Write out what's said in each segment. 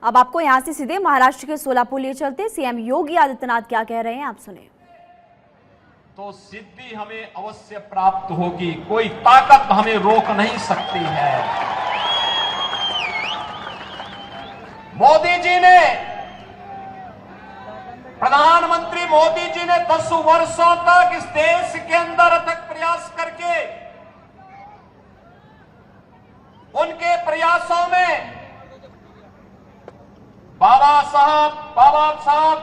अब आपको यहां से सीधे महाराष्ट्र के सोलापुर लिए चलते, सीएम योगी आदित्यनाथ क्या कह रहे हैं आप सुने। तो सिद्धि हमें अवश्य प्राप्त होगी, कोई ताकत हमें रोक नहीं सकती है। मोदी जी ने, प्रधानमंत्री मोदी जी ने 10 वर्षों तक इस देश के अंदर अथक प्रयास करके उनके प्रयासों में बाबा साहब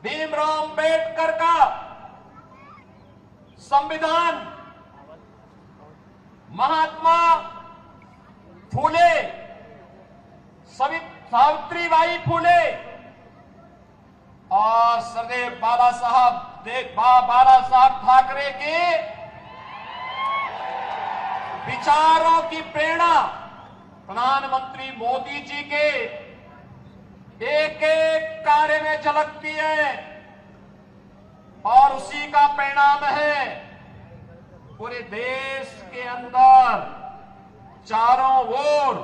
भीमराव अंबेडकर का संविधान, महात्मा फूले, सावित्रीबाई फूले और सरदेव बाला साहब ठाकरे के विचारों की प्रेरणा प्रधानमंत्री मोदी जी के एक एक कार्य में झलकती है और उसी का परिणाम है पूरे देश के अंदर चारों ओर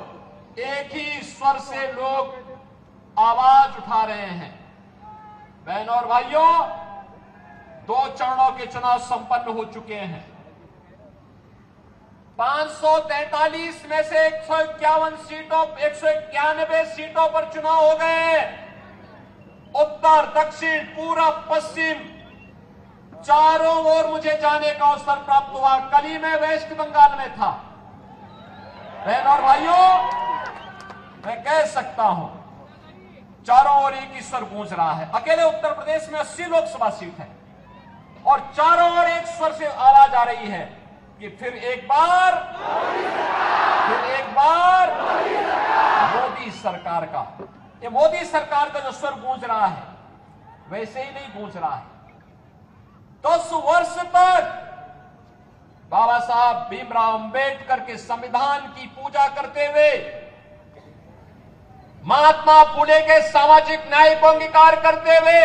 एक ही स्वर से लोग आवाज उठा रहे हैं। बहनों और भाइयों, 2 चरणों के चुनाव संपन्न हो चुके हैं। 543 में से 191 सीटों पर चुनाव हो गए। उत्तर, दक्षिण, पूरब, पश्चिम चारों ओर मुझे जाने का अवसर प्राप्त हुआ। कल ही मैं वेस्ट बंगाल में था। बहनों और भाइयों, मैं कह सकता हूं चारों ओर एक ही स्वर गूंज रहा है। अकेले उत्तर प्रदेश में 80 लोकसभा सीट है और चारों ओर एक स्वर से आवाज आ रही है कि फिर एक बार मोदी सरकार का, ये मोदी सरकार का जो स्वर गूंज रहा है वैसे ही नहीं गूंज रहा है। 10 वर्ष तक बाबा साहब भीमराव अंबेडकर के संविधान की पूजा करते हुए, महात्मा फूले के सामाजिक न्याय को अंगीकार करते हुए